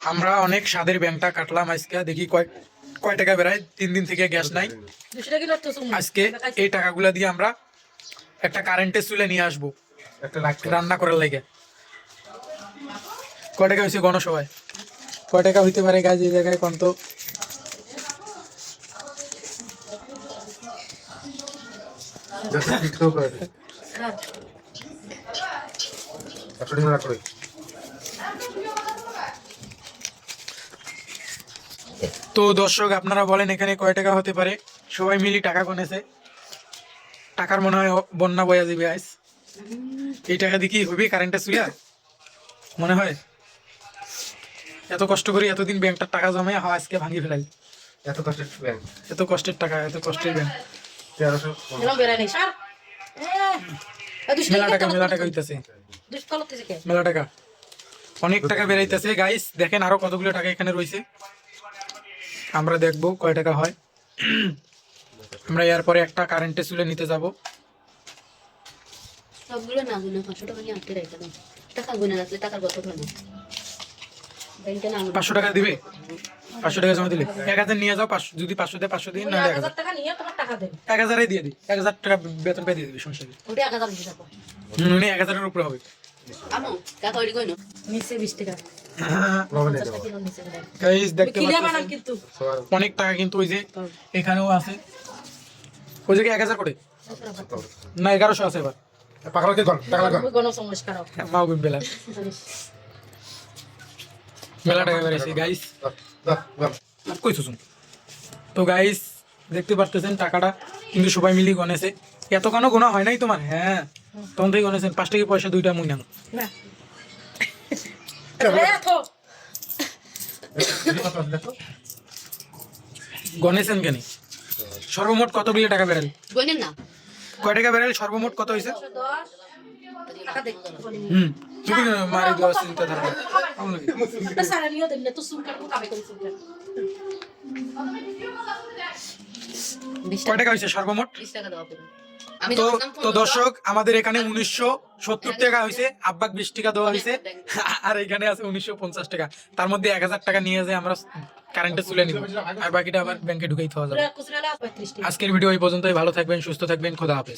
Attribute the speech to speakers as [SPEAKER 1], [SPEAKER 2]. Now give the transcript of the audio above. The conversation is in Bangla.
[SPEAKER 1] আমরা অনেক স্বাদের ব্যাংকটা কাটলাম আজকে, দেখি কয় কয় টাকা বেড়ায়। 3 দিন থেকে গ্যাস নাই। আজকে এই টাকাগুলা দিয়ে আমরা একটা কারেন্টের চুলে নিয়ে আসবো রান্না করার লাগে। কয় টাকা হয়েছে গণসভায়? কয় টাকা হইতে পারে গাছ এই জায়গায় কত? তো দর্শক আপনারা বলেন এখানে কয় টাকা হতে পারে? সবাই মিলি টাকা গুনেছে। টাকার মনে হয় বন্যা বয়া যাবে আজ। এই টাকা দিয়ে কি হবে কারেন্টের চুলা? মনে হয় এত কষ্ট করি এতদিন ব্যাংকটার টাকা জমে আজকে ভাঙি ফেলাই।
[SPEAKER 2] এত কষ্টের ব্যাংক,
[SPEAKER 1] এত কষ্টের টাকা, এত কষ্টের ব্যাংক।
[SPEAKER 2] 1300
[SPEAKER 1] মেলা টাকা হইতেছে, মেলা টাকা, অনেক টাকা বেরাইতেছে গাইস। দেখেন আরো কতগুলো টাকা এখানে রয়েছে, আমরা দেখবো কয় টাকা হয়। আমরা এরপরে একটা কারেন্টের চুলে নিতে যাব।
[SPEAKER 3] সবগুলো না গুনে 500 টাকা নিয়ে আটকে রাখতে দাও। টাকা গুনে রাখলে টাকার কত হবে? ব্যাংকে না
[SPEAKER 1] 500 টাকা দিবে? 500 টাকা জমা দিলে 1000 নিয়ে যাও। 500 যদি 500 দেয় 500 দিন, না
[SPEAKER 3] 1000 টাকা নিয়ে তোমার টাকা দেন।
[SPEAKER 1] 1000 দিয়ে দিই। 1000 টাকা বেতন পেয়ে দিয়ে দিবি, সমস্যা নেই।
[SPEAKER 3] ওটা 1000 দিতে থাকো।
[SPEAKER 1] উনি 1000 এর উপরে হবে।
[SPEAKER 3] আমো টাকা ওই কইনো নিচে 20 টাকা।
[SPEAKER 1] গাইস দেখতে
[SPEAKER 3] কিলা বানাম
[SPEAKER 1] পাচ্ছেন
[SPEAKER 3] কিন্তু
[SPEAKER 1] অনেক টাকা কিন্তু ওই যে এখানেও আছে। ওই যে 1000 করে না 1100 আছে এবার।
[SPEAKER 2] পাগলকে গন টাকা লাগা
[SPEAKER 3] গণসংস্কার
[SPEAKER 1] মাও বেলা মেলা টাকা বেরিয়েছে গাইস। কই শুন তো গাইস দেখতে পারতেছেন টাকাটা কিন্তু সবাই মিলি গনেছে। এত কেন গোনা হয় নাই তোমার? হ্যাঁ তখন থেকে গনেছেন। 5 টাকা পয়সা 2টা মুই নাও
[SPEAKER 3] না
[SPEAKER 1] গনেছেন কেন? সর্বমোট কতগুলো টাকা বেরাল?
[SPEAKER 3] গনেন না
[SPEAKER 1] কয় টাকা বেরাল সর্বমোট কত হয়েছে?
[SPEAKER 3] 10 টাকা দেখতে
[SPEAKER 1] তুমি মারি দেওয়া চিন্তা ধারা
[SPEAKER 3] একটা সারা নিও দেন না তো সুনকার কো কাবে করে সুনকার
[SPEAKER 1] কয় টাকা হয়েছে সর্বমোট?
[SPEAKER 3] 20 টাকা দাও পুরো আমি
[SPEAKER 1] তো
[SPEAKER 3] জানতাম
[SPEAKER 1] তো দর্শক আমাদের এখানে 1970 টাকা হয়েছে, আব্বাক 20 টাকা দেওয়া হয়েছে, আর এখানে আছে 1950 টাকা। তার মধ্যে 1000 টাকা নিয়ে যায় আমরা কারেন্টে চলে নিব, আর বাকিটা আবার ব্যাংকে ঢুকাই দেওয়া যাবে।
[SPEAKER 3] খুচরা 35 টাকা।
[SPEAKER 1] আজকের ভিডিও এই পর্যন্তই। ভালো থাকবেন, সুস্থ থাকবেন, খোদা হাফেজ।